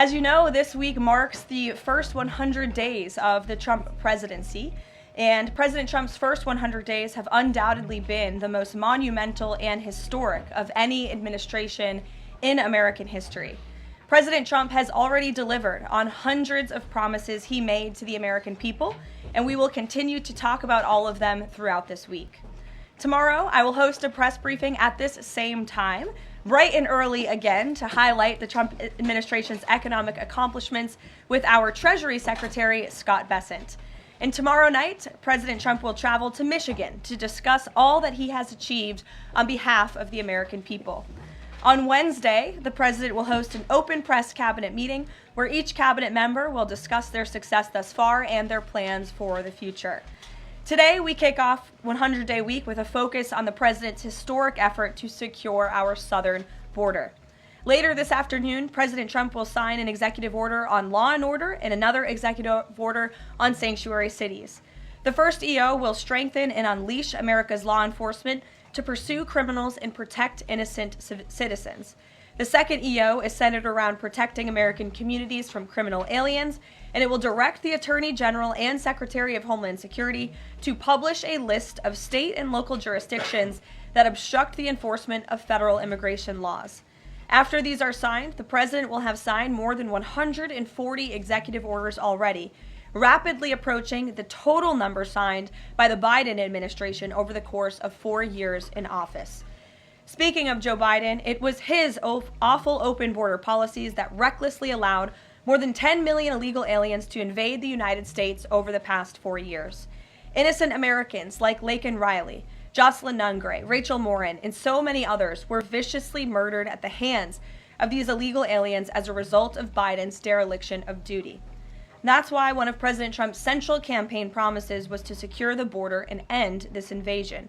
As you know, this week marks the first 100 days of the Trump presidency, and President Trump's first 100 days have undoubtedly been the most monumental and historic of any administration in American history. President Trump has already delivered on hundreds of promises he made to the American people, and we will continue to talk about all of them throughout this week. Tomorrow, I will host a press briefing at this same time, bright and early again, to highlight the Trump administration's economic accomplishments with our Treasury Secretary, Scott Bessent. And tomorrow night, President Trump will travel to Michigan to discuss all that he has achieved on behalf of the American people. On Wednesday, the president will host an open press cabinet meeting where each cabinet member will discuss their success thus far and their plans for the future. Today, we kick off 100-day week with a focus on the president's historic effort to secure our southern border. Later this afternoon, President Trump will sign an executive order on law and order and another executive order on sanctuary cities. The first EO will strengthen and unleash America's law enforcement to pursue criminals and protect innocent citizens. The second EO is centered around protecting American communities from criminal aliens, and it will direct the Attorney General and Secretary of Homeland Security to publish a list of state and local jurisdictions that obstruct the enforcement of federal immigration laws. After these are signed, the president will have signed more than 140 executive orders already, rapidly approaching the total number signed by the Biden administration over the course of 4 years in office. Speaking of Joe Biden, it was his awful open border policies that recklessly allowed more than 10 million illegal aliens to invade the United States over the past 4 years. Innocent Americans like Laken Riley, Jocelyn Nungray, Rachel Morin, and so many others were viciously murdered at the hands of these illegal aliens as a result of Biden's dereliction of duty. That's why one of President Trump's central campaign promises was to secure the border and end this invasion.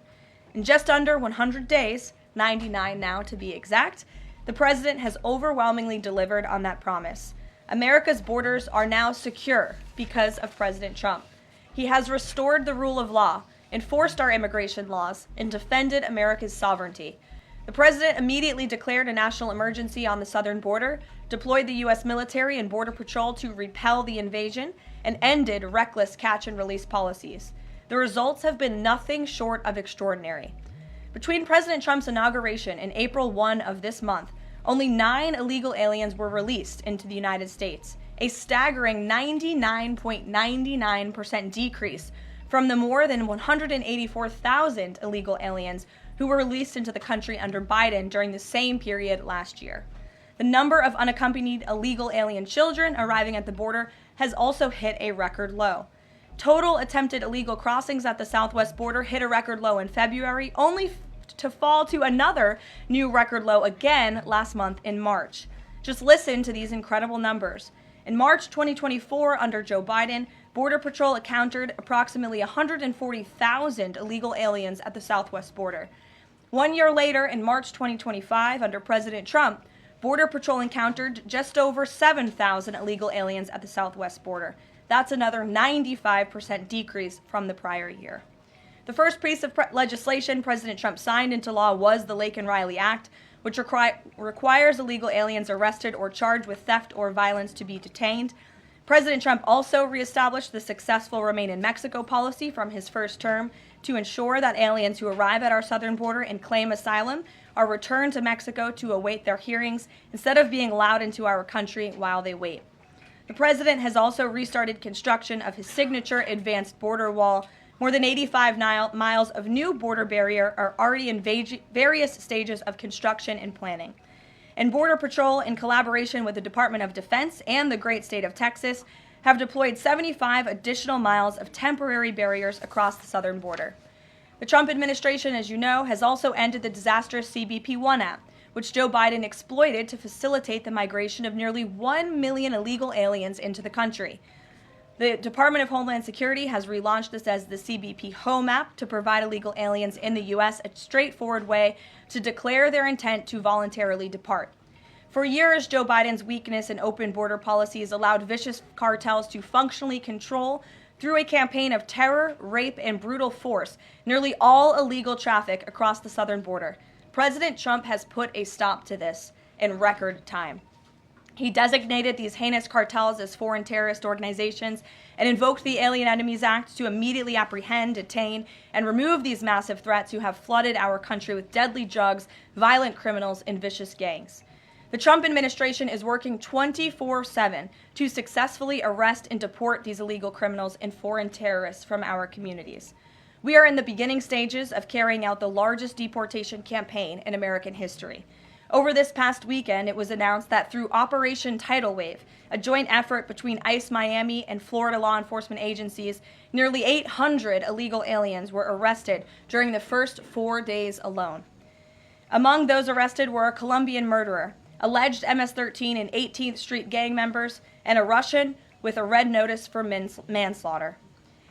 In just under 100 days, 99 now to be exact, the president has overwhelmingly delivered on that promise. America's borders are now secure because of President Trump. He has restored the rule of law, enforced our immigration laws, and defended America's sovereignty. The president immediately declared a national emergency on the southern border, deployed the U.S. military and Border Patrol to repel the invasion, and ended reckless catch-and-release policies. The results have been nothing short of extraordinary. Between President Trump's inauguration and April 1 of this month, only 9 illegal aliens were released into the United States, a staggering 99.99% decrease from the more than 184,000 illegal aliens who were released into the country under Biden during the same period last year. The number of unaccompanied illegal alien children arriving at the border has also hit a record low. Total attempted illegal crossings at the southwest border hit a record low in February, only to fall to another new record low again last month in March. Just listen to these incredible numbers. In March 2024, under Joe Biden, Border Patrol encountered approximately 140,000 illegal aliens at the southwest border. 1 year later, in March 2025, under President Trump, Border Patrol encountered just over 7,000 illegal aliens at the southwest border. That's another 95% decrease from the prior year. The first piece of legislation President Trump signed into law was the Laken Riley Act, which requires illegal aliens arrested or charged with theft or violence to be detained. President Trump also reestablished the successful Remain in Mexico policy from his first term to ensure that aliens who arrive at our southern border and claim asylum are returned to Mexico to await their hearings instead of being allowed into our country while they wait. The president has also restarted construction of his signature advanced border wall. More than 85 miles of new border barrier are already in various stages of construction and planning. And Border Patrol, in collaboration with the Department of Defense and the great state of Texas, have deployed 75 additional miles of temporary barriers across the southern border. The Trump administration, as you know, has also ended the disastrous CBP-1 app, which Joe Biden exploited to facilitate the migration of nearly 1 million illegal aliens into the country. The Department of Homeland Security has relaunched this as the CBP Home app to provide illegal aliens in the U.S. a straightforward way to declare their intent to voluntarily depart. For years, Joe Biden's weakness in open border policies allowed vicious cartels to functionally control, through a campaign of terror, rape, and brutal force, nearly all illegal traffic across the southern border. President Trump has put a stop to this in record time. He designated these heinous cartels as foreign terrorist organizations and invoked the Alien Enemies Act to immediately apprehend, detain, and remove these massive threats who have flooded our country with deadly drugs, violent criminals, and vicious gangs. The Trump administration is working 24/7 to successfully arrest and deport these illegal criminals and foreign terrorists from our communities. We are in the beginning stages of carrying out the largest deportation campaign in American history. Over this past weekend, it was announced that through Operation Tidal Wave, a joint effort between ICE Miami and Florida law enforcement agencies, nearly 800 illegal aliens were arrested during the first 4 days alone. Among those arrested were a Colombian murderer, alleged MS-13 and 18th Street gang members, and a Russian with a red notice for manslaughter.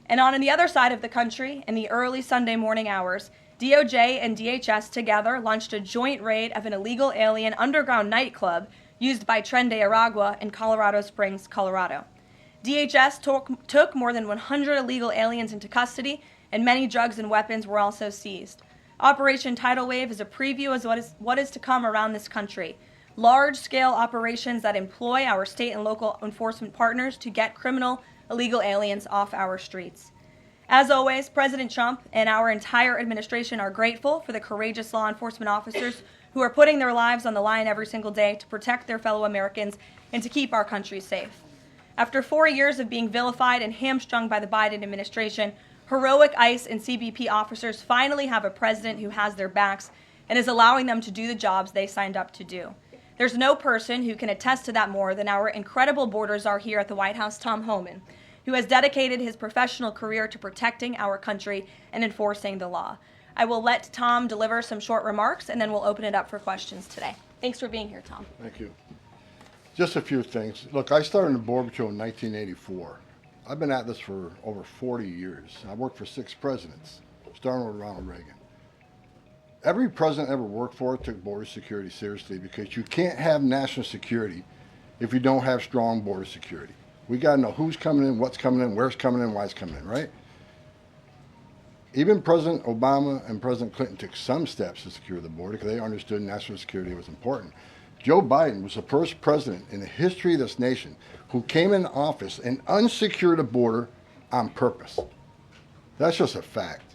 And on the other side of the country, in the early Sunday morning hours, DOJ and DHS together launched a joint raid of an illegal alien underground nightclub used by Tren de Aragua in Colorado Springs, Colorado. DHS took more than 100 illegal aliens into custody, and many drugs and weapons were also seized. Operation Tidal Wave is a preview of what is to come around this country. Large-scale operations that employ our state and local enforcement partners to get criminal illegal aliens off our streets. As always, President Trump and our entire administration are grateful for the courageous law enforcement officers who are putting their lives on the line every single day to protect their fellow Americans and to keep our country safe. After 4 years of being vilified and hamstrung by the Biden administration, heroic ICE and CBP officers finally have a president who has their backs and is allowing them to do the jobs they signed up to do. There's no person who can attest to that more than our incredible border czar here at the White House, Tom Homan, who has dedicated his professional career to protecting our country and enforcing the law. I will let Tom deliver some short remarks, and then we'll open it up for questions today. Thanks for being here, Tom. Thank you. Just a few things. Look, I started in the Border Patrol in 1984. I've been at this for over 40 years. I worked for 6 presidents, starting with Ronald Reagan. Every president I ever worked for took border security seriously, because you can't have national security if you don't have strong border security. We got to know who's coming in, what's coming in, where's coming in, why it's coming in, right? Even President Obama and President Clinton took some steps to secure the border because they understood national security was important. Joe Biden was the first president in the history of this nation who came in office and unsecured a border on purpose. That's just a fact.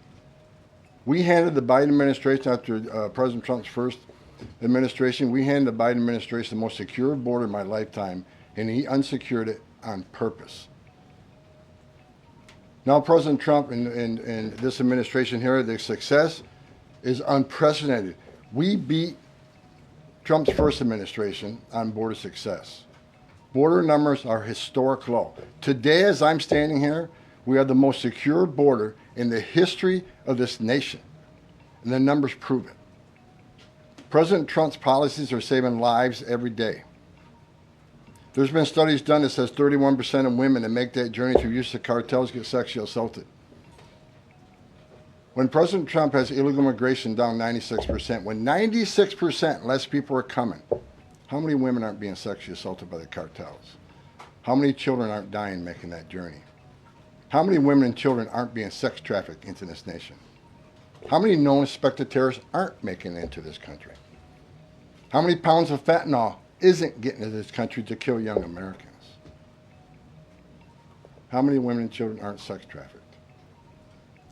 We handed the Biden administration, after President Trump's first administration, we handed the Biden administration the most secure border in my lifetime, and he unsecured it on purpose. Now President Trump and this administration here, the success is unprecedented. We beat Trump's first administration on border success. Border numbers are historic low. Today, as I'm standing here, we have the most secure border in the history of this nation, and the numbers prove it. President Trump's policies are saving lives every day. There's been studies done that says 31% of women that make that journey through use of cartels get sexually assaulted. When President Trump has illegal immigration down 96%, when 96% less people are coming, how many women aren't being sexually assaulted by the cartels? How many children aren't dying making that journey? How many women and children aren't being sex trafficked into this nation? How many known suspected terrorists aren't making it into this country? How many pounds of fentanyl isn't getting to this country to kill young Americans? How many women and children aren't sex trafficked?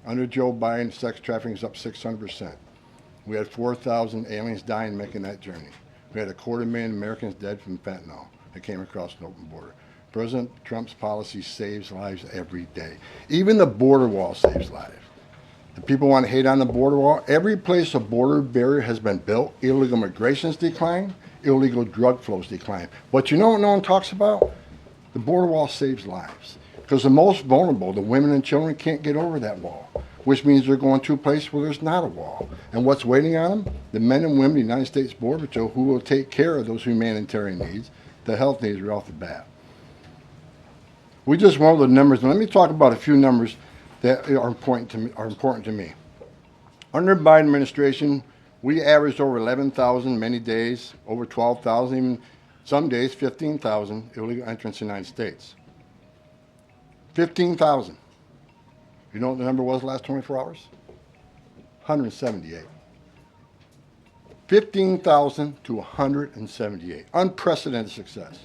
Under Joe Biden, sex trafficking is up 600%. We had 4,000 aliens dying making that journey. We had 250,000 Americans dead from fentanyl that came across an open border. President Trump's policy saves lives every day. Even the border wall saves lives. The people want to hate on the border wall. Every place a border barrier has been built, illegal migration's declined, illegal drug flows decline. But you know what no one talks about? The border wall saves lives. Because the most vulnerable, the women and children, can't get over that wall, which means they're going to a place where there's not a wall. And what's waiting on them? The men and women of the United States Border Patrol who will take care of those humanitarian needs, the health needs right off the bat. We just went over the numbers, and let me talk about a few numbers that are important to me. Under the Biden administration, we averaged over 11,000 many days, over 12,000, even some days 15,000 illegal entrants in the United States. 15,000. You know what the number was the last 24 hours? 178. 15,000 to 178. Unprecedented success.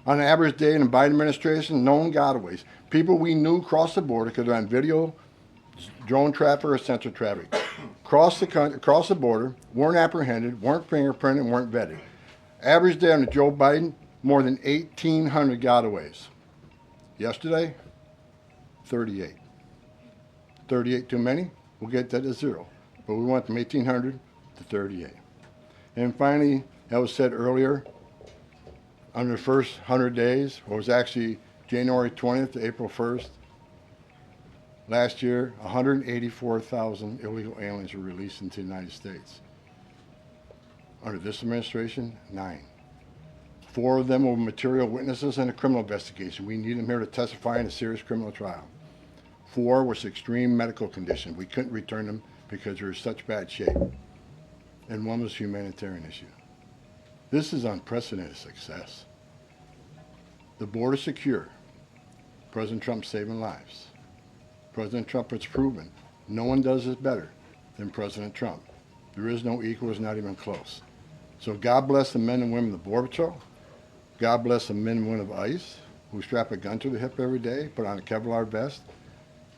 On an average day in the Biden administration, known gotaways. People we knew crossed the border because they're on video, drone traffic, or sensor traffic. Crossed the border, weren't apprehended, weren't fingerprinted, weren't vetted. Average day under Joe Biden, more than 1,800 gotaways. Yesterday, 38. 38 too many? We'll get that to 0. But we went from 1,800 to 38. And finally, that was said earlier, under the first 100 days, or it was actually January 20th to April 1st, last year, 184,000 illegal aliens were released into the United States. Under this administration, 9. 4 of them were material witnesses in a criminal investigation. We need them here to testify in a serious criminal trial. 4 was extreme medical condition. We couldn't return them because they were in such bad shape. And 1 was a humanitarian issue. This is unprecedented success. The border secure. President Trump saving lives. President Trump has proven no one does this better than President Trump. There is no equal, it's not even close. So God bless the men and women of the Border Patrol. God bless the men and women of ICE who strap a gun to the hip every day, put on a Kevlar vest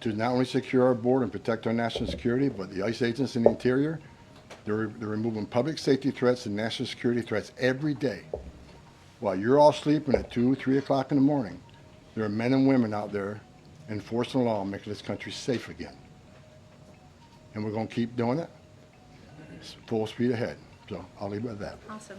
to not only secure our border and protect our national security, but the ICE agents in the interior, they're removing public safety threats and national security threats every day. While you're all sleeping at 2, 3 o'clock in the morning, there are men and women out there enforcing the law and making this country safe again. And we're going to keep doing it. It's full speed ahead. So I'll leave it at that. Awesome.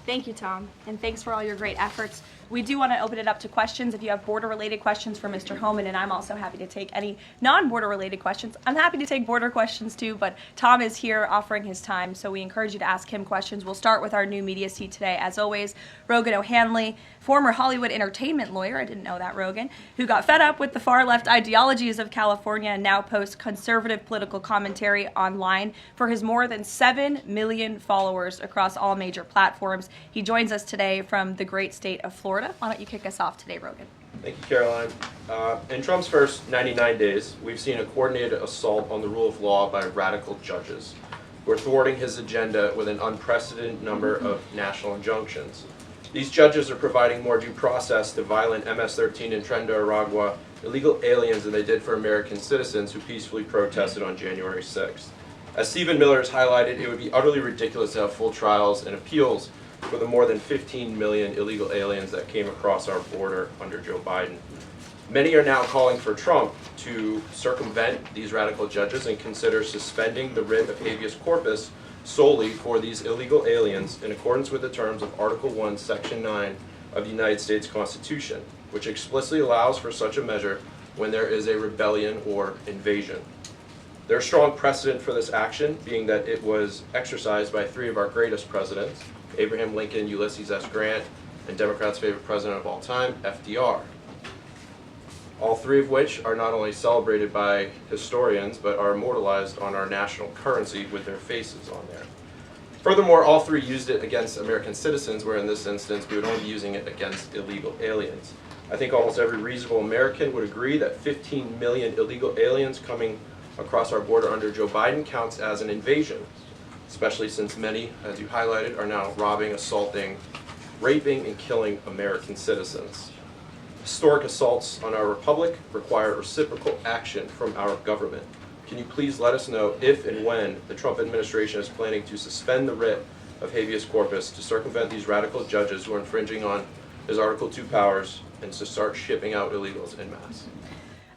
Thank you, Tom, and thanks for all your great efforts. We do want to open it up to questions. If you have border-related questions for Mr. Homan, and I'm also happy to take any non-border-related questions. I'm happy to take border questions too, but Tom is here offering his time, so we encourage you to ask him questions. We'll start with our new media seat today. As always, Rogan O'Hanley, former Hollywood entertainment lawyer, I didn't know that, Rogan, who got fed up with the far-left ideologies of California and now posts conservative political commentary online for his more than 7 million followers across all major platforms. He joins us today from the great state of Florida. Why don't you kick us off today, Rogan? Thank you, Caroline. In Trump's first 99 days, we've seen a coordinated assault on the rule of law by radical judges who are thwarting his agenda with an unprecedented number of national injunctions. These judges are providing more due process to violent MS-13 and Tren de Aragua illegal aliens than they did for American citizens who peacefully protested on January 6th. As Stephen Miller has highlighted, it would be utterly ridiculous to have full trials and appeals for the more than 15 million illegal aliens that came across our border under Joe Biden. Many are now calling for Trump to circumvent these radical judges and consider suspending the writ of habeas corpus solely for these illegal aliens in accordance with the terms of Article 1, Section 9 of the United States Constitution, which explicitly allows for such a measure when there is a rebellion or invasion. There's strong precedent for this action, being that it was exercised by 3 of our greatest presidents, Abraham Lincoln, Ulysses S. Grant, and Democrats' favorite president of all time, FDR. All 3 of which are not only celebrated by historians, but are immortalized on our national currency with their faces on there. Furthermore, all 3 used it against American citizens, where in this instance we would only be using it against illegal aliens. I think almost every reasonable American would agree that 15 million illegal aliens coming across our border under Joe Biden counts as an invasion, especially since many, as you highlighted, are now robbing, assaulting, raping, and killing American citizens. Historic assaults on our republic require reciprocal action from our government. Can you please let us know if and when the Trump administration is planning to suspend the writ of habeas corpus to circumvent these radical judges who are infringing on his Article 2 powers and to start shipping out illegals en masse?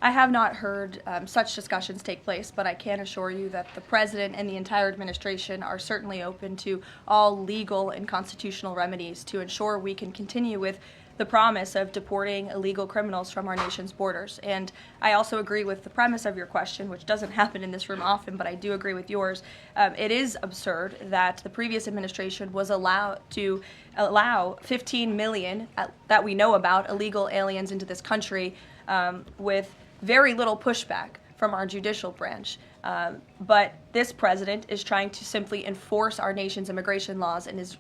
I have not heard such discussions take place, but I can assure you that the president and the entire administration are certainly open to all legal and constitutional remedies to ensure we can continue with the promise of deporting illegal criminals from our nation's borders. And I also agree with the premise of your question, which doesn't happen in this room often, but I do agree with yours. It is absurd that the previous administration was allowed to allow 15 million that we know about illegal aliens into this country with very little pushback from our judicial branch. But this president is trying to simply enforce our nation's immigration laws and is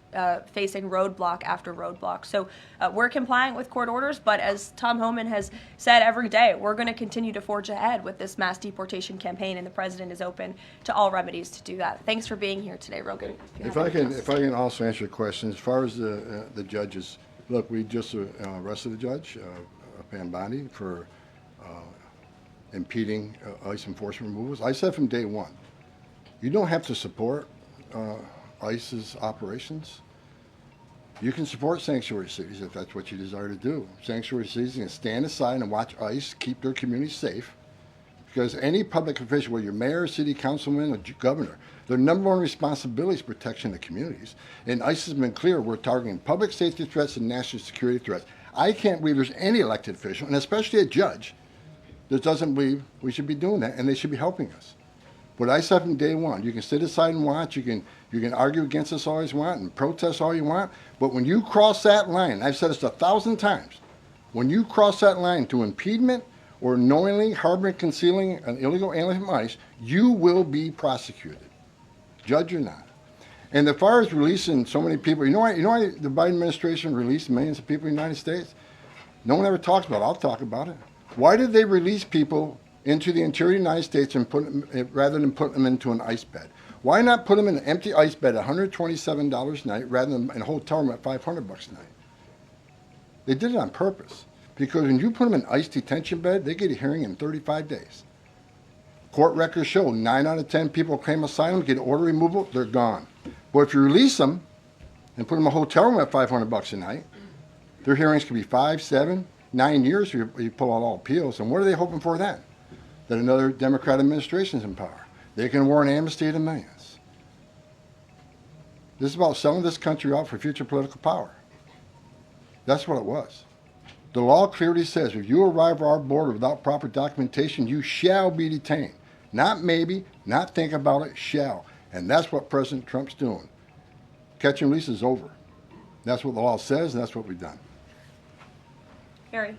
facing roadblock after roadblock. So we're complying with court orders, but as Tom Homan has said every day, we're going to continue to forge ahead with this mass deportation campaign, and the president is open to all remedies to do that. Thanks for being here today, Rogan. If I can also answer your question, as far as the judges, Look, we just arrested a judge, Pam Bondi, for impeding ICE enforcement removals. I said from day one, you don't have to support ICE's operations. You can support sanctuary cities if that's what you desire to do. Sanctuary cities can stand aside and watch ICE keep their communities safe, because any public official, whether you're mayor, city councilman, or governor, their number one responsibility is protection of the communities. And ICE has been clear, we're targeting public safety threats and national security threats. I can't believe there's any elected official, and especially a judge, that doesn't believe we should be doing that, and they should be helping us. But I said from day one, you can sit aside and watch, you can argue against us all you want and protest all you want, but when you cross that line, I've said this 1,000 times, when you cross that line to impediment or knowingly harboring, concealing an illegal alien from ICE, you will be prosecuted, judge or not. And as far as releasing so many people, you know why the Biden administration released millions of people in the United States? No one ever talks about it. I'll talk about it. Why did they release people into the interior of the United States and put them, rather than put them into an ice bed? Why not put them in an empty ice bed at $127 a night rather than in a hotel room at $500 a night? They did it on purpose, because when you put them in ice detention bed, they get a hearing in 35 days. Court records show 9 out of 10 people claim asylum, get order removal, they're gone. But if you release them and put them in a hotel room at $500 a night, their hearings can be 5, 7, 9 years if you pull out all appeals. And what are they hoping for then? That another Democrat administration is in power. They can award an amnesty to millions. This is about selling this country out for future political power. That's what it was. The law clearly says if you arrive at our border without proper documentation, you shall be detained. Not maybe, not think about it, shall. And that's what President Trump's doing. Catch and release is over. That's what the law says, and that's what we've done. Harry.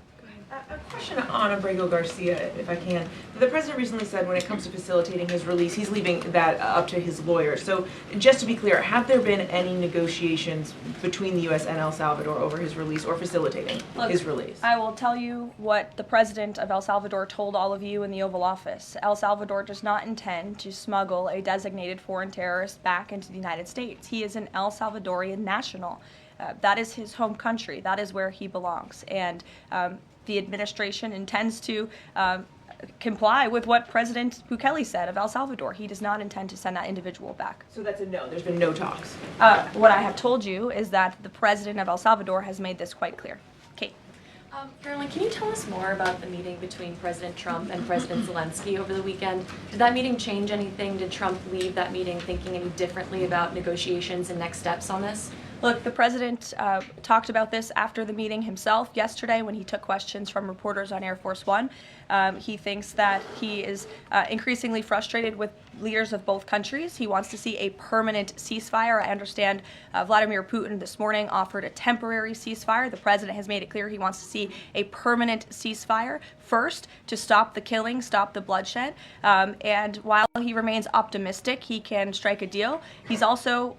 A question on Abrego Garcia, if I can. The president recently said when it comes to facilitating his release, he's leaving that up to his lawyers. So just to be clear, have there been any negotiations between the U.S. and El Salvador over his release or facilitating his release? I will tell you what the president of El Salvador told all of you in the Oval Office. El Salvador does not intend to smuggle a designated foreign terrorist back into the United States. He is an El Salvadorian national. That is his home country. That is where he belongs. And the administration intends to comply with what President Bukele said of El Salvador. He does not intend to send that individual back. So that's a no. There's been no talks. What I have told you is that the president of El Salvador has made this quite clear. Kate. Karoline, can you tell us more about the meeting between President Trump and President Zelensky over the weekend? Did that meeting change anything? Did Trump leave that meeting thinking any differently about negotiations and next steps on this? Look, the president talked about this after the meeting himself yesterday when he took questions from reporters on Air Force One. He thinks that he is increasingly frustrated with leaders of both countries. He wants to see a permanent ceasefire. I understand Vladimir Putin this morning offered a temporary ceasefire. The president has made it clear he wants to see a permanent ceasefire first to stop the killing, stop the bloodshed. And while he remains optimistic he can strike a deal, he's also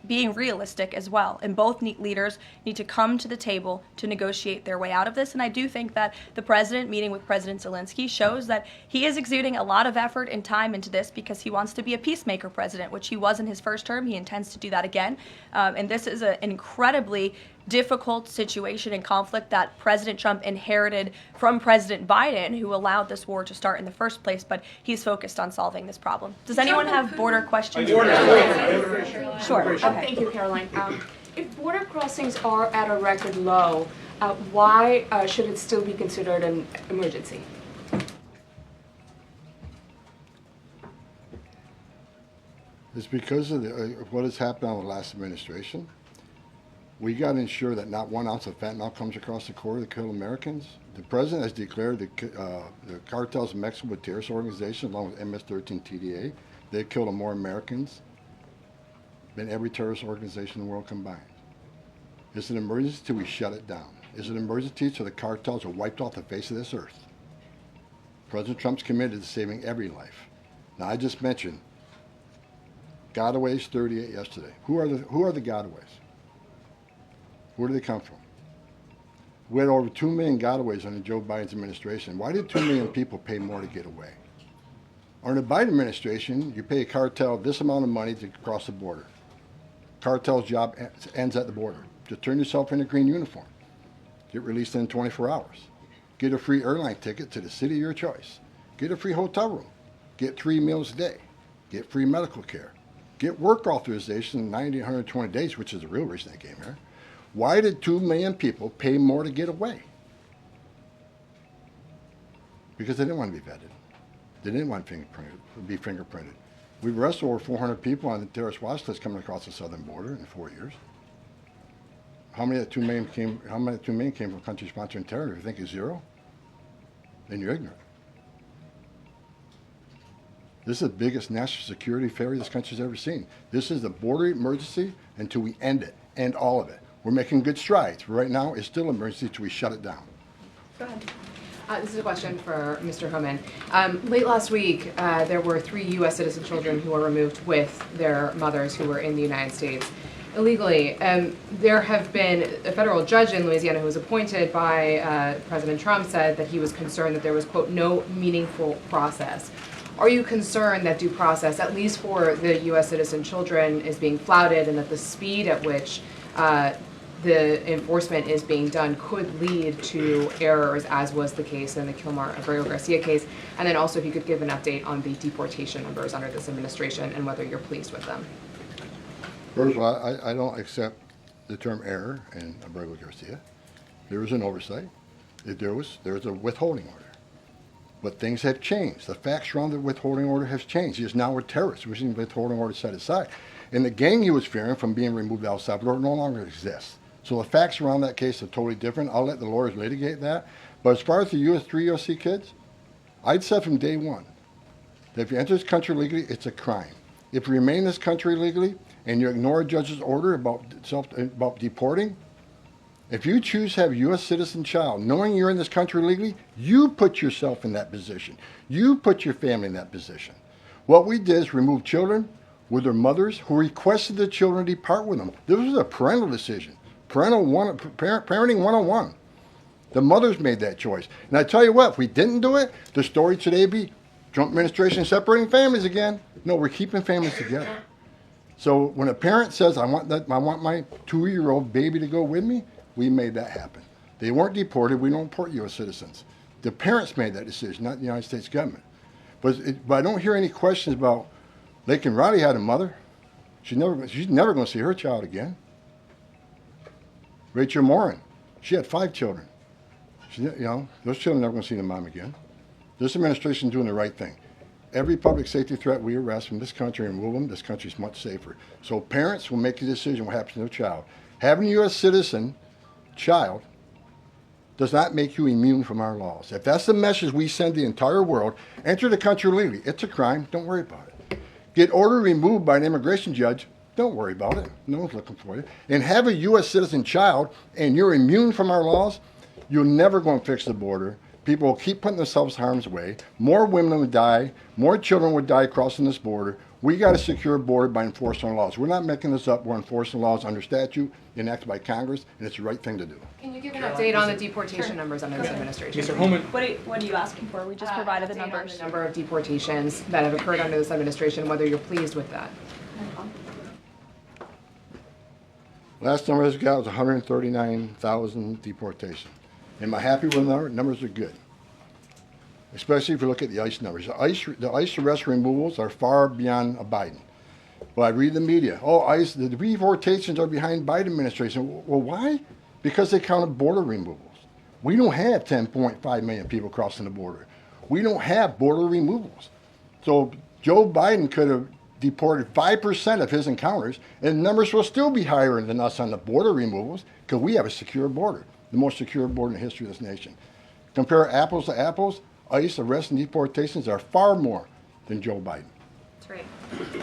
being realistic as well. And both leaders need to come to the table to negotiate their way out of this. And I do think that the president meeting with President Zelensky shows that he is exuding a lot of effort and time into this because he wants to be a peacemaker president, which he was in his first term. He intends to do that again. And this is an incredibly difficult situation and conflict that President Trump inherited from President Biden, who allowed this war to start in the first place, but he's focused on solving this problem. Does anyone have border questions? Sure. Okay. Thank you, Caroline. If border crossings are at a record low, why should it still be considered an emergency? It's because of what has happened on the last administration. We got to ensure that not 1 ounce of fentanyl comes across the border to kill Americans. The president has declared the cartels in Mexico a terrorist organization, along with MS-13 TDA. They've killed more Americans than every terrorist organization in the world combined. It's an emergency till we shut it down. It's an emergency till the cartels are wiped off the face of this earth. President Trump's committed to saving every life. Now, I just mentioned gotaways, 38 yesterday. Who are the gotaways? Where do they come from? We had over 2 million gotaways under Joe Biden's administration. Why did 2 million people pay more to get away? Under the Biden administration, you pay a cartel this amount of money to cross the border. Cartel's job ends at the border. to turn yourself in a green uniform. Get released in 24 hours. Get a free airline ticket to the city of your choice. Get a free hotel room. Get 3 meals a day. Get free medical care. Get work authorization in 90 to 120 days, which is the real reason they came here. Why did 2 million people pay more to get away? Because they didn't want to be vetted. They didn't want to be fingerprinted. We've arrested over 400 people on the terrorist watch list coming across the southern border in 4 years. How many of the 2 million came? How many of the 2 million came from countries sponsoring terror? If you think it's 0, then you're ignorant. This is the biggest national security failure this country's ever seen. This is the border emergency until we end it, end all of it. We're making good strides, but right now it's still an emergency until we shut it down. Go ahead. This is a question for Mr. Homan. Late last week, there were 3 U.S. citizen children who were removed with their mothers who were in the United States illegally. There have been a federal judge in Louisiana who was appointed by President Trump said that he was concerned that there was, quote, no meaningful process. Are you concerned that due process, at least for the U.S. citizen children, is being flouted and that the speed at which the enforcement is being done could lead to errors, as was the case in the Kilmar-Abrego-Garcia case? And then also if you could give an update on the deportation numbers under this administration and whether you're pleased with them. First of all, I don't accept the term error in Abrego-Garcia. There was an oversight. There was a withholding order. But things have changed. The facts around the withholding order has changed. He is now a terrorist, which means the withholding order set aside. And the gang he was fearing from being removed to El Salvador no longer exists. So the facts around that case are totally different. I'll let the lawyers litigate that. But as far as the 3 USC kids, I'd said from day one that if you enter this country legally, it's a crime. If you remain in this country legally and you ignore a judge's order about deporting, if you choose to have a U.S. citizen child, knowing you're in this country legally, you put yourself in that position. You put your family in that position. What we did is remove children with their mothers who requested the children depart with them. This was a parental decision. Parenting 101. The mothers made that choice. And I tell you what, if we didn't do it, the story today would be Trump administration separating families again. No, we're keeping families together. So when a parent says, I want my 2-year-old baby to go with me, we made that happen. They weren't deported. We don't deport U.S. citizens. The parents made that decision, not the United States government. But I don't hear any questions about Laken Riley had a mother. She's never going to see her child again. Rachel Morin, she had 5 children. Those children are never going to see their mom again. This administration is doing the right thing. Every public safety threat we arrest from this country and remove them, this country is much safer. So parents will make a decision what happens to their child. Having a U.S. citizen child does not make you immune from our laws. If that's the message we send the entire world, enter the country legally. It's a crime. Don't worry about it. Get order removed by an immigration judge. Don't worry about it. No one's looking for you. And have a U.S. citizen child and you're immune from our laws, you're never going to fix the border. People will keep putting themselves in harm's way. More women would die. More children would die crossing this border. We got a secure border by enforcing our laws. We're not making this up. We're enforcing laws under statute enacted by Congress, and it's the right thing to do. Can you give an update on the deportation numbers under this administration? Mr. Homan. What are you asking for? We just provided the numbers. On the number of deportations that have occurred under this administration, whether you're pleased with that. Last number I got was 139,000 deportations. Am I happy with the number? Numbers are good. Especially if you look at the ICE numbers. The ICE arrest removals are far beyond Biden. Well, I read the media. Oh, ICE, the deportations are behind Biden administration. Well, why? Because they counted border removals. We don't have 10.5 million people crossing the border. We don't have border removals. So Joe Biden could have deported 5% of his encounters, and the numbers will still be higher than us on the border removals because we have a secure border, the most secure border in the history of this nation. Compare apples to apples, ICE arrests and deportations are far more than Joe Biden. That's right.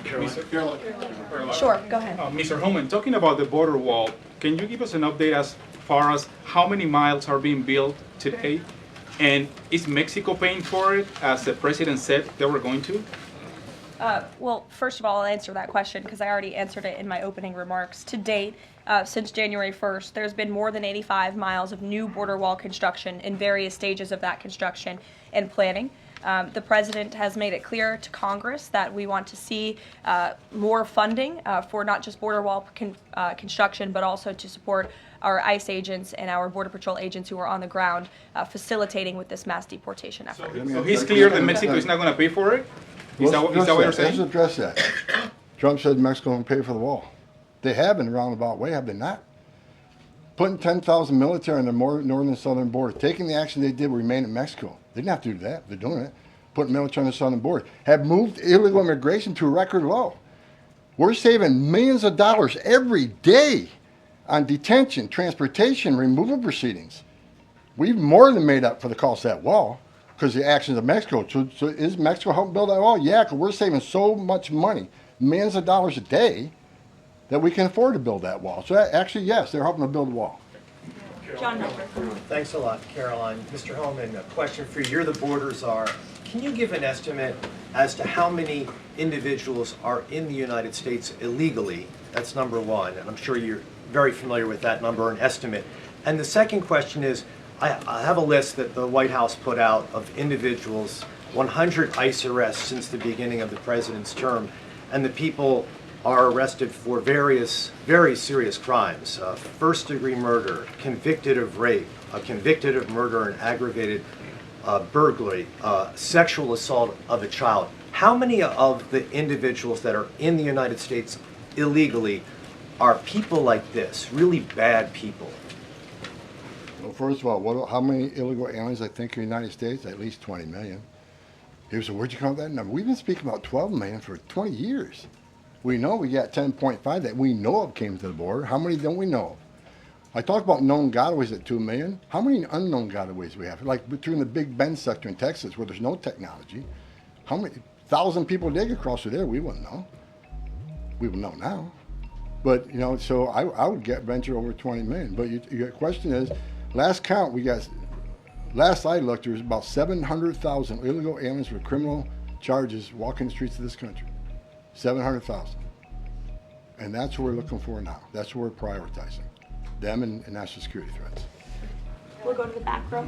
Caroline. Sure, go ahead. Mr. Homan, talking about the border wall, can you give us an update as far as how many miles are being built today? And is Mexico paying for it, as the president said they were going to? Well, first of all, I'll answer that question because I already answered it in my opening remarks. To date, since January 1st, there's been more than 85 miles of new border wall construction in various stages of that construction and planning. The president has made it clear to Congress that we want to see more funding for not just border wall construction, but also to support our ICE agents and our Border Patrol agents who are on the ground facilitating with this mass deportation effort. So he's clear that Mexico is not going to pay for it? Is that what you're saying? Let's address that. Trump said Mexico will pay for the wall. They have in a roundabout way, have they not? Putting 10,000 military on the northern and southern border, taking the action they did, remain in Mexico. They didn't have to do that. They're doing it. Putting military on the southern border. Have moved illegal immigration to a record low. We're saving millions of dollars every day on detention, transportation, removal proceedings. We've more than made up for the cost of that wall because of the actions of Mexico. So is Mexico helping build that wall? Yeah, because we're saving so much money, millions of dollars a day, that we can afford to build that wall. So actually, yes, they're helping to build the wall. John Milford. Thanks a lot, Karoline. Mr. Homan, a question for you. You're the border czar. Can you give an estimate as to how many individuals are in the United States illegally? That's number one, and I'm sure you're very familiar with that number, an estimate. And the second question is, I have a list that the White House put out of individuals, 100 ICE arrests since the beginning of the president's term, and the people are arrested for various very serious crimes. First-degree murder, convicted of rape, convicted of murder and aggravated burglary, sexual assault of a child. How many of the individuals that are in the United States illegally are people like this, really bad people? Well, first of all, how many illegal aliens I think in the United States? At least 20 million. People say, where'd you come up with that number? We've been speaking about 12 million for 20 years. We know we got 10.5 that we know of came to the border. How many don't we know of? I talked about known gotaways at 2 million. How many unknown gotaways we have? Like between the Big Bend sector in Texas where there's no technology, how many 1,000 people did get across through there? We wouldn't know. We would know now. But, you know, so I would venture over 20 million. But your question is, last count, last I looked, there was about 700,000 illegal aliens with criminal charges walking the streets of this country. 700,000. And that's what we're looking for now. That's what we're prioritizing. Them and national security threats. We'll go to the back row.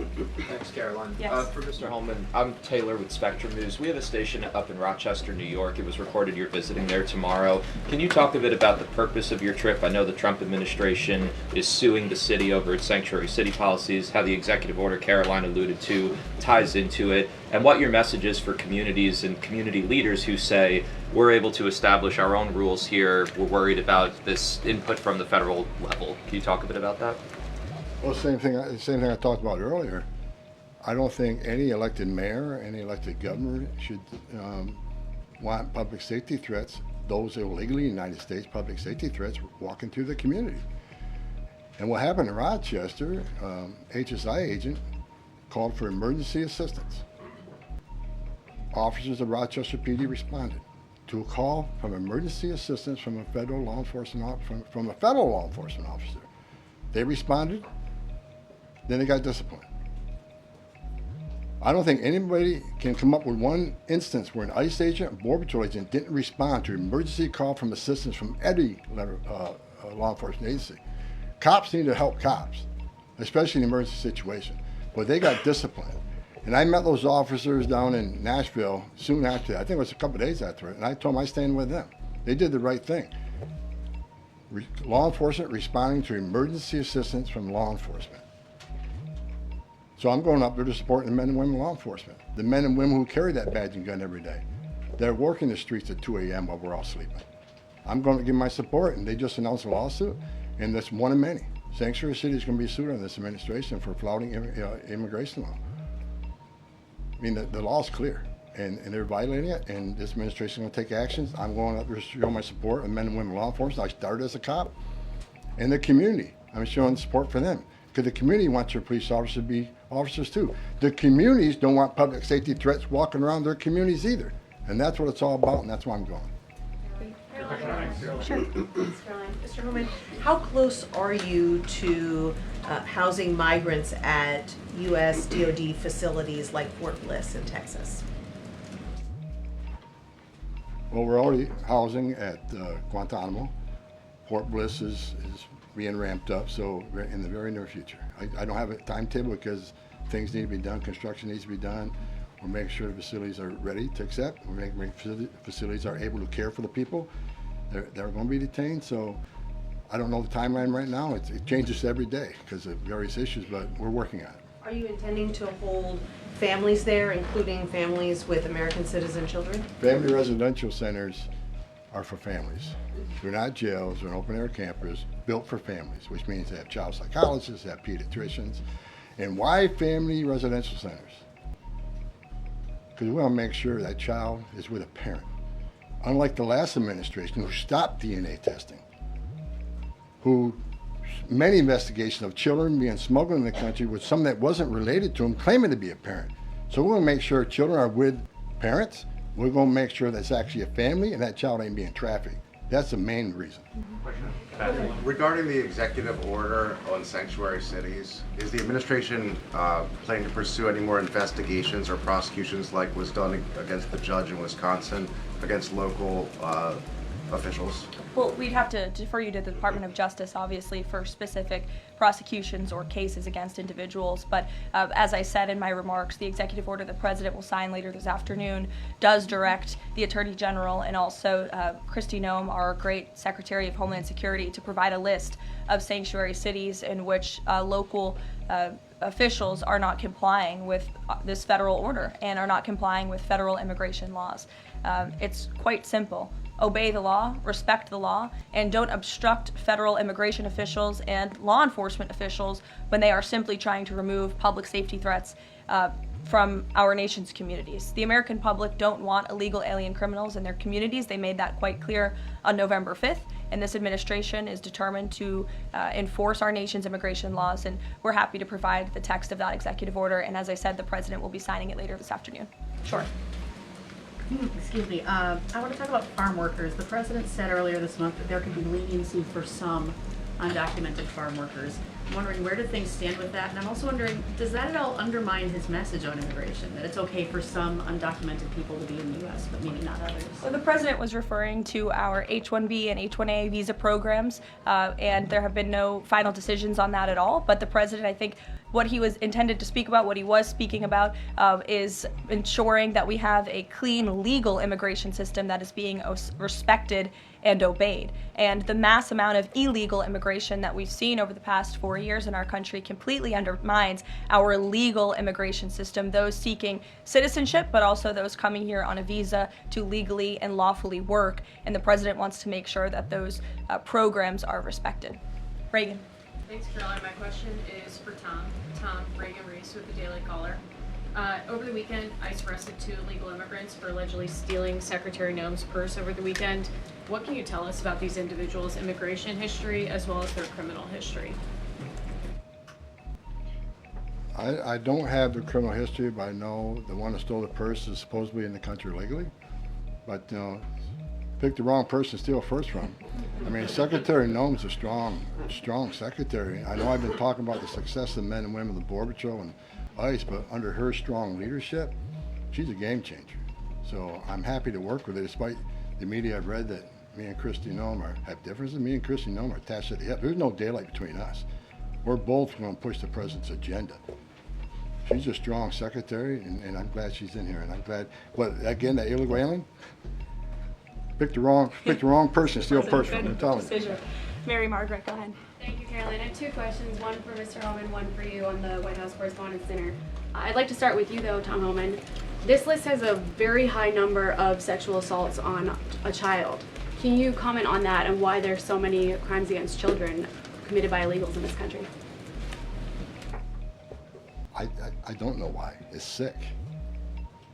Thanks, Caroline. Yes. For Mr. Holman, I'm Taylor with Spectrum News. We have a station up in Rochester, New York. It was reported you're visiting there tomorrow. Can you talk a bit about the purpose of your trip? I know the Trump administration is suing the city over its sanctuary city policies, how the executive order Caroline alluded to ties into it, and what your message is for communities and community leaders who say, we're able to establish our own rules here, we're worried about this input from the federal level. Can you talk a bit about that? Well, same thing I talked about earlier. I don't think any elected mayor, any elected governor should want public safety threats, those illegally in the United States, public safety threats, walking through the community. And what happened in Rochester, HSI agent called for emergency assistance. Officers of Rochester PD responded to a call from emergency assistance from a federal law enforcement officer. They responded. Then they got disciplined. I don't think anybody can come up with one instance where an ICE agent, a Border Patrol agent, didn't respond to an emergency call from assistance from any law enforcement agency. Cops need to help cops, especially in an emergency situation. But they got disciplined. And I met those officers down in Nashville soon after that. I think it was a couple of days after it. And I told them I stand with them. They did the right thing. Law enforcement responding to emergency assistance from law enforcement. So I'm going up there to support the men and women of law enforcement, the men and women who carry that badge and gun every day. They're working the streets at 2 a.m. while we're all sleeping. I'm going to give my support, and they just announced a lawsuit, and that's one of many. Sanctuary City is going to be sued on this administration for flouting immigration law. I mean, the law is clear, and they're violating it, and this administration is going to take actions. I'm going up there to show my support of men and women of law enforcement. I started as a cop, and the community. I'm showing support for them. Because the community wants their police officers to be officers too. The communities don't want public safety threats walking around their communities either. And that's what it's all about, and that's why I'm going. Sure. Mr. Homan, how close are you to housing migrants at U.S. DoD facilities like Fort Bliss in Texas? Well, we're already housing at Guantanamo. Fort Bliss is being ramped up, so in the very near future. I don't have a timetable because things need to be done, construction needs to be done. We're making sure the facilities are ready to accept. We're making facilities are able to care for the people that are going to be detained. So I don't know the timeline right now. It changes every day because of various issues, but we're working on it. Are you intending to hold families there, including families with American citizen children? Family residential centers are for families. They're not jails, they're open-air campers built for families, which means they have child psychologists, they have pediatricians. And why family residential centers? Because we want to make sure that child is with a parent. Unlike the last administration who stopped DNA testing, who many investigations of children being smuggled in the country with some that wasn't related to them claiming to be a parent. So we're going to make sure children are with parents. We're going to make sure that's actually a family and that child ain't being trafficked. That's the main reason. Regarding the executive order on sanctuary cities, is the administration planning to pursue any more investigations or prosecutions like was done against the judge in Wisconsin against local officials? Well, we'd have to defer you to the Department of Justice, obviously, for specific prosecutions or cases against individuals. But as I said in my remarks, the executive order the President will sign later this afternoon does direct the Attorney General and also Kristi Noem, our great Secretary of Homeland Security, to provide a list of sanctuary cities in which local officials are not complying with this federal order and are not complying with federal immigration laws. It's quite simple. Obey the law, respect the law, and don't obstruct federal immigration officials and law enforcement officials when they are simply trying to remove public safety threats from our nation's communities. The American public don't want illegal alien criminals in their communities. They made that quite clear on November 5th, and this administration is determined to enforce our nation's immigration laws, and we're happy to provide the text of that executive order, and as I said, the President will be signing it later this afternoon. Sure. Excuse me, I want to talk about farm workers. The President said earlier this month that there could be leniency for some undocumented farm workers. I'm wondering, where do things stand with that? And I'm also wondering, does that at all undermine his message on immigration, that it's okay for some undocumented people to be in the U.S., but maybe not others? Well, the President was referring to our H-1B and H-1A visa programs, and there have been no final decisions on that at all. But the President, I think, what he was intended to speak about, what he was speaking about, is ensuring that we have a clean, legal immigration system that is being respected and obeyed. And the mass amount of illegal immigration that we've seen over the past 4 years in our country completely undermines our legal immigration system, those seeking citizenship, but also those coming here on a visa to legally and lawfully work. And the President wants to make sure that those programs are respected. Reagan. Thanks, Caroline. My question is for Tom. Tom Reagan-Reese with the Daily Caller. Over the weekend, ICE arrested 2 illegal immigrants for allegedly stealing Secretary Noem's purse over the weekend. What can you tell us about these individuals' immigration history as well as their criminal history? I don't have the criminal history, but I know the one that stole the purse is supposedly in the country legally. But pick the wrong person to steal a purse from. I mean, Secretary Noem's a strong secretary. I know I've been talking about the success of the men and women of the Border Patrol and ICE, but under her strong leadership, she's a game changer. So I'm happy to work with her, despite the media I've read that me and Kristi Noem have differences. Me and Kristi Noem are attached at the hip. There's no daylight between us. We're both going to push the president's agenda. She's a strong secretary, and I'm glad she's in here. And I'm glad, again, that illegal alien? Pick the wrong person to steal a purse from. I'm telling you. Mary Margaret, go ahead. Thank you, Caroline. I have 2 questions, one for Mr. Homan, one for you on the White House Correspondents' Dinner. I'd like to start with you, though, Tom Homan. This list has a very high number of sexual assaults on a child. Can you comment on that and why there's so many crimes against children committed by illegals in this country? I don't know why. It's sick.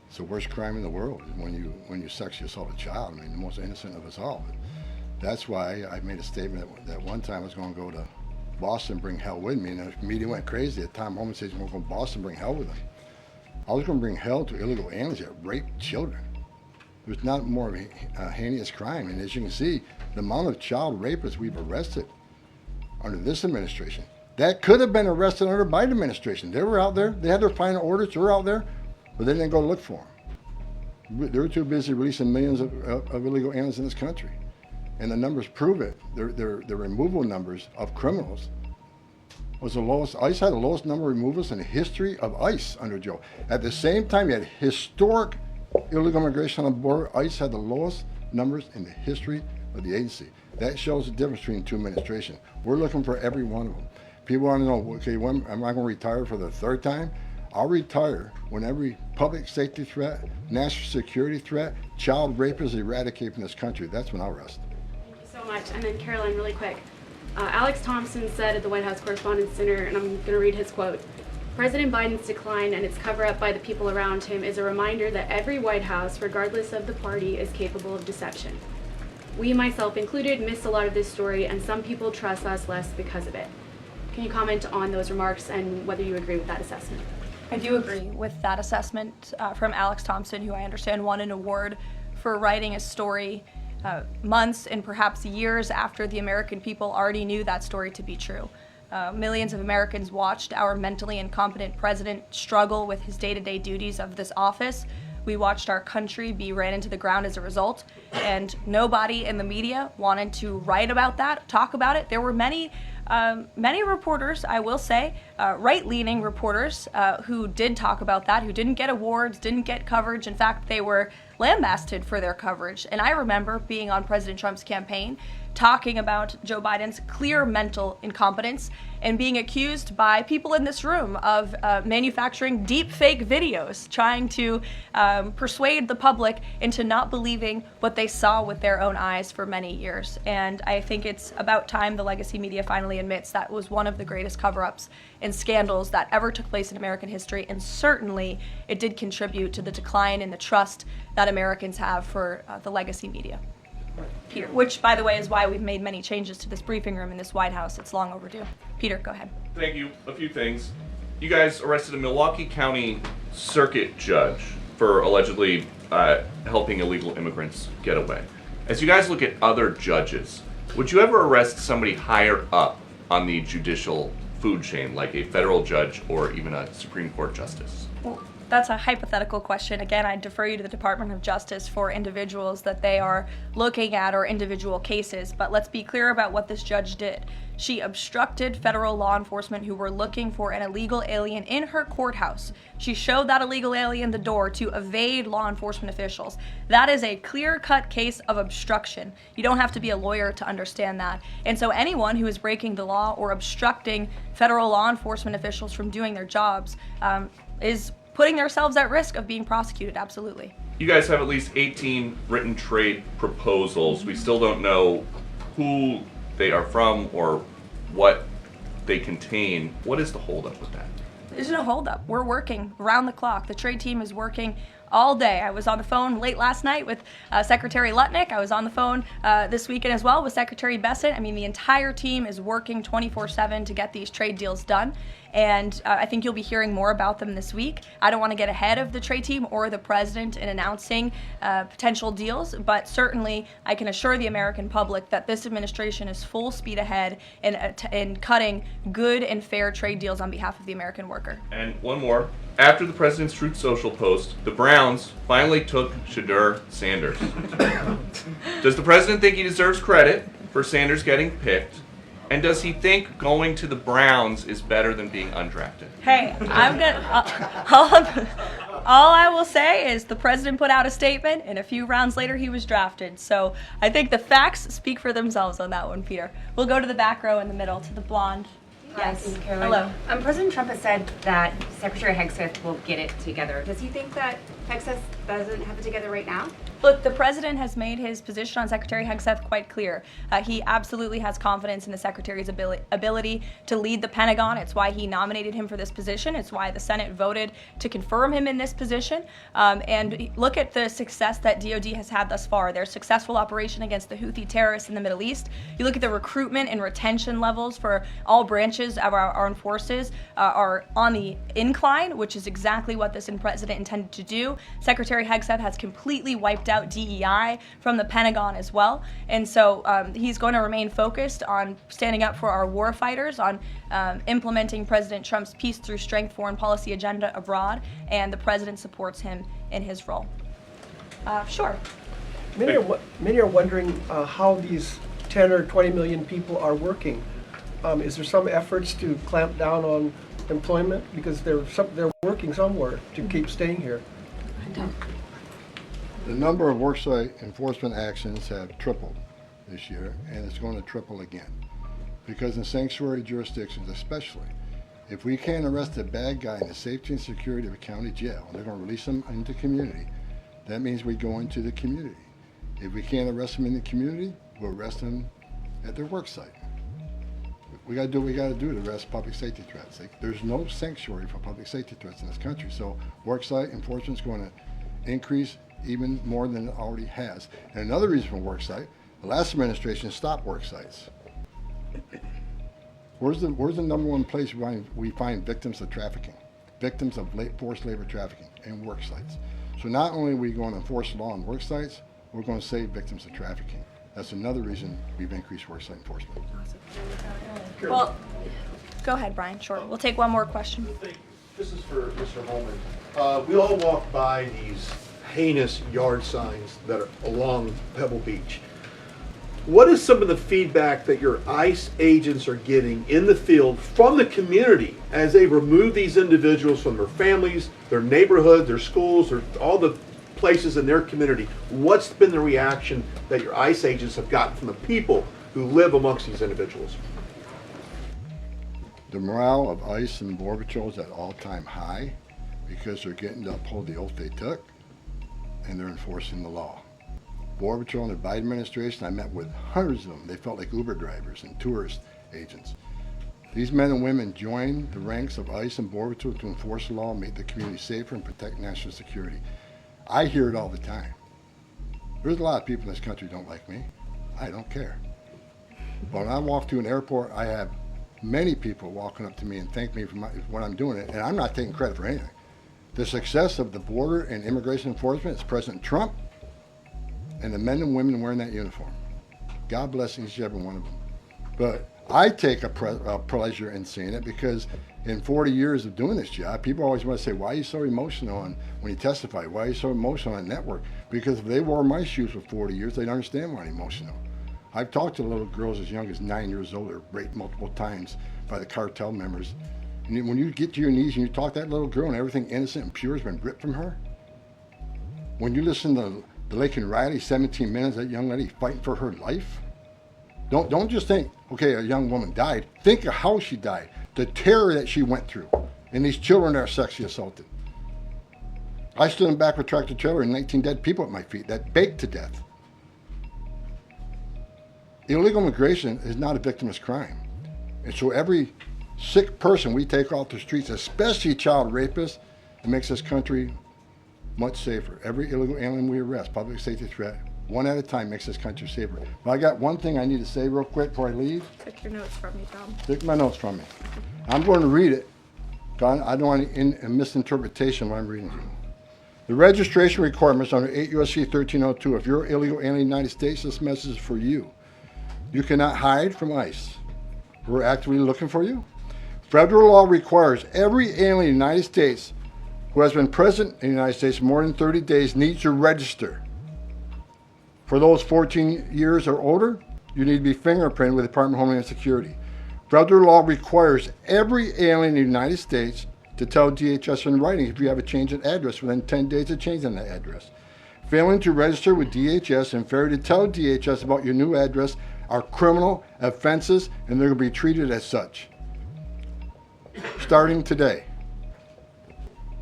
It's the worst crime in the world when you sexually assault a child. I mean, the most innocent of us all. But that's why I made a statement that one time I was going to go to Boston, bring hell with me, and the media went crazy. Tom Homan says we're going to go to Boston, bring hell with him. I was going to bring hell to illegal aliens that rape children. There's not more of a heinous crime, and as you can see, the amount of child rapists we've arrested under this administration, that could have been arrested under the Biden administration. They were out there. They had their final orders. They were out there, but they didn't go look for them. They were too busy releasing millions of illegal aliens in this country. And the numbers prove it. The removal numbers of criminals was the lowest. ICE had the lowest number of removals in the history of ICE under Joe. At the same time, you had historic illegal immigration on the border. ICE had the lowest numbers in the history of the agency. That shows the difference between two administrations. We're looking for every one of them. People want to know, okay, when am I going to retire for the third time? I'll retire when every public safety threat, national security threat, child rape is eradicated from this country. That's when I'll rest. Thank you so much. And then Karoline, really quick. Alex Thompson said at the White House Correspondents' Dinner, and I'm going to read his quote, "President Biden's decline and its cover-up by the people around him is a reminder that every White House, regardless of the party, is capable of deception. We, myself included, miss a lot of this story, and some people trust us less because of it." Can you comment on those remarks and whether you agree with that assessment? I do agree with that assessment from Alex Thompson, who I understand won an award for writing a story months and perhaps years after the American people already knew that story to be true. Millions of Americans watched our mentally incompetent president struggle with his day-to-day duties of this office. We watched our country be ran into the ground as a result, and nobody in the media wanted to write about that, talk about it. There were many reporters, I will say, right-leaning reporters who did talk about that, who didn't get awards, didn't get coverage. In fact, they were lambasted for their coverage. And I remember being on President Trump's campaign, talking about Joe Biden's clear mental incompetence and being accused by people in this room of manufacturing deep fake videos, trying to persuade the public into not believing what they saw with their own eyes for many years. And I think it's about time the legacy media finally admits that was one of the greatest cover-ups and scandals that ever took place in American history, and certainly it did contribute to the decline in the trust that Americans have for the legacy media. Peter, which, by the way, is why we've made many changes to this briefing room in this White House. It's long overdue. Peter, go ahead. Thank you. A few things. You guys arrested a Milwaukee County Circuit judge for allegedly helping illegal immigrants get away. As you guys look at other judges, would you ever arrest somebody higher up on the judicial food chain, like a federal judge or even a Supreme Court justice? Well, that's a hypothetical question. Again, I defer you to the Department of Justice for individuals that they are looking at or individual cases. But let's be clear about what this judge did. She obstructed federal law enforcement who were looking for an illegal alien in her courthouse. She showed that illegal alien the door to evade law enforcement officials. That is a clear-cut case of obstruction. You don't have to be a lawyer to understand that. And so anyone who is breaking the law or obstructing federal law enforcement officials from doing their jobs is putting themselves at risk of being prosecuted, absolutely. You guys have at least 18 written trade proposals. We still don't know who they are from or what they contain. What is the holdup with that? There's no holdup. We're working around the clock. The trade team is working all day. I was on the phone late last night with Secretary Lutnick. I was on the phone this weekend as well with Secretary Bessent. I mean, the entire team is working 24/7 to get these trade deals done. And I think you'll be hearing more about them this week. I don't want to get ahead of the trade team or the president in announcing potential deals, but certainly I can assure the American public that this administration is full speed ahead in cutting good and fair trade deals on behalf of the American worker. And one more. After the president's Truth Social post, the Browns finally took Shadur Sanders. Does the president think he deserves credit for Sanders getting picked? And does he think going to the Browns is better than being undrafted? Hey, all I will say is the president put out a statement, and a few rounds later he was drafted. So I think the facts speak for themselves on that one, Peter. We'll go to the back row in the middle, to the blonde. Yes. Hello. President Trump has said that Secretary Hegseth will get it together. Does he think that Hegseth doesn't have it together right now? Look, the president has made his position on Secretary Hegseth quite clear. He absolutely has confidence in the secretary's ability to lead the Pentagon. It's why he nominated him for this position. It's why the Senate voted to confirm him in this position. And look at the success that DOD has had thus far. Their successful operation against the Houthi terrorists in the Middle East. You look at the recruitment and retention levels for all branches of our armed forces are on the incline, which is exactly what this president intended to do. Secretary Hegseth has completely wiped out DEI from the Pentagon as well. And so he's going to remain focused on standing up for our war fighters, on implementing President Trump's peace through strength foreign policy agenda abroad, and the president supports him in his role. Sure. Many are wondering how these 10 or 20 million people are working. Is there some efforts to clamp down on employment because they're working somewhere to keep staying here? The number of worksite enforcement actions have tripled this year, and it's going to triple again. Because in sanctuary jurisdictions especially, if we can't arrest a bad guy in the safety and security of a county jail, and they're going to release them into community, that means we go into the community. If we can't arrest them in the community, we'll arrest them at their work site. We got to do what we got to do to arrest public safety threats. There's no sanctuary for public safety threats in this country, so worksite enforcement is going to increase even more than it already has. And another reason for worksite, the last administration stopped worksites. Where's the number one place we find victims of trafficking, victims of forced labor trafficking, and work sites? So not only are we going to enforce law on work sites, we're going to save victims of trafficking. That's another reason we've increased worksite enforcement. Well, go ahead, Brian. Sure. We'll take one more question. This is for Mr. Homan. We all walk by these heinous yard signs that are along Pebble Beach. What is some of the feedback that your ICE agents are getting in the field from the community as they remove these individuals from their families, their neighborhood, their schools, or all the places in their community? What's been the reaction that your ICE agents have gotten from the people who live amongst these individuals? The morale of ICE and Border Patrol is at all-time high because they're getting to uphold the oath they took, and they're enforcing the law. Border Patrol and the Biden administration, I met with hundreds of them. They felt like Uber drivers and tourist agents. These men and women joined the ranks of ICE and Border Patrol to enforce the law, make the community safer, and protect national security. I hear it all the time. There's a lot of people in this country who don't like me. I don't care. But when I walk through an airport, I have many people walking up to me and thank me for what I'm doing, and I'm not taking credit for anything. The success of the border and immigration enforcement is President Trump and the men and women wearing that uniform. God bless each and every one of them. But I take a pleasure in seeing it because in 40 years of doing this job, people always want to say, why are you so emotional when you testify? Why are you so emotional on network? Because if they wore my shoes for 40 years, they'd understand why I'm emotional. I've talked to little girls as young as 9 years old that were raped multiple times by the cartel members. And when you get to your knees and you talk to that little girl and everything innocent and pure has been ripped from her, when you listen to the Lake and Riley, 17 minutes, that young lady fighting for her life. Don't just think, okay, a young woman died. Think of how she died, the terror that she went through, and these children that are sexually assaulted. I stood in back of a tractor trailer and 19 dead people at my feet that baked to death. Illegal immigration is not a victimless crime. And so every sick person we take off the streets, especially child rapists, it makes this country much safer. Every illegal alien we arrest, public safety threat, one at a time makes this country safer. But I got one thing I need to say real quick before I leave. Take your notes from me, Tom. Take my notes from me. I'm going to read it. I don't want any misinterpretation of what I'm reading to you. The registration requirements under 8 U.S.C. 1302. If you're illegal alien in the United States, this message is for you. You cannot hide from ICE. We're actively looking for you. Federal law requires every alien in the United States who has been present in the United States more than 30 days needs to register. For those 14 years or older, you need to be fingerprinted with the Department of Homeland Security. Federal law requires every alien in the United States to tell DHS in writing if you have a change of address within 10 days of changing that address. Failing to register with DHS and failure to tell DHS about your new address are criminal offenses, and they're going to be treated as such. Starting today.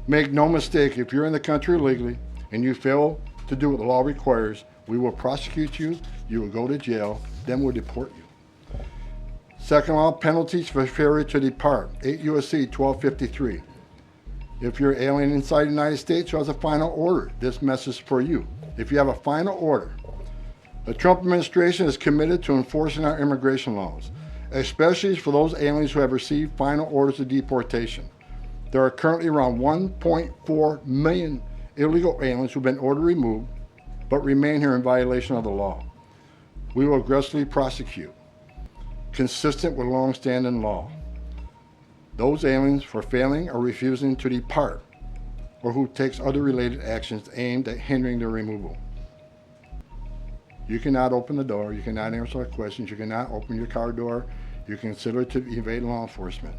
Make no mistake, if you're in the country illegally and you fail to do what the law requires, we will prosecute you, you will go to jail, then we'll deport you. Second law, penalties for failure to depart, 8 U.S.C. 1253. If you're alien inside the United States who has a final order, this message is for you. If you have a final order, the Trump administration is committed to enforcing our immigration laws, especially for those aliens who have received final orders of deportation. There are currently around 1.4 million illegal aliens who have been ordered removed but remain here in violation of the law. We will aggressively prosecute, consistent with long-standing law, those aliens for failing or refusing to depart or who takes other related actions aimed at hindering their removal. You cannot open the door, you cannot answer our questions, you cannot open your car door, you can consider it to evade law enforcement.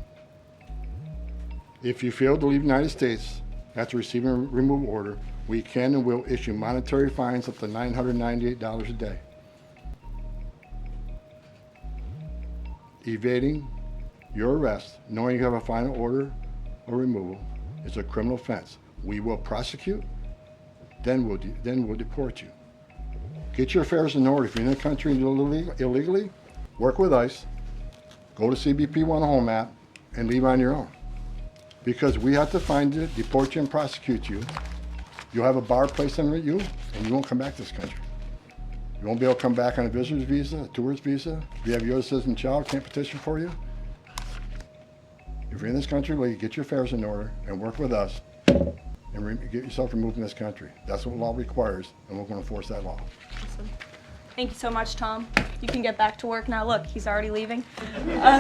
If you fail to leave the United States after receiving a removal order, we can and will issue monetary fines up to $998 a day. Evading your arrest, knowing you have a final order or removal, is a criminal offense. We will prosecute, then we'll deport you. Get your affairs in order. If you're in the country illegally, work with ICE, go to CBP 1 home app, and leave on your own. Because we have to find you, deport you, and prosecute you. You'll have a bar placed on you, and you won't come back to this country. You won't be able to come back on a visitor's visa, a tourist visa. If you have a U.S. citizen child, can't petition for you. If you're in this country, get your affairs in order and work with us and get yourself removed from this country. That's what law requires, and we're going to enforce that law. Awesome. Thank you so much, Tom. You can get back to work now. Look, he's already leaving.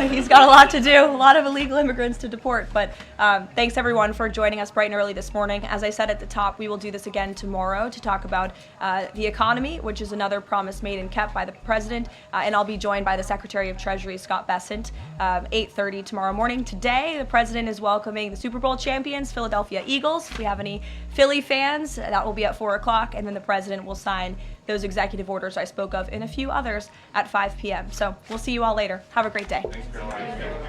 He's got a lot to do, a lot of illegal immigrants to deport. But thanks, everyone, for joining us bright and early this morning. As I said at the top, we will do this again tomorrow to talk about the economy, which is another promise made and kept by the president. And I'll be joined by the Secretary of Treasury, Scott Bessent, 8:30 tomorrow morning. Today, the president is welcoming the Super Bowl champions, Philadelphia Eagles. If we have any Philly fans, that will be at 4 o'clock. And then the president will sign those executive orders I spoke of and a few others at 5 p.m. So we'll see you all later. Have a great day. Thanks, Karoline.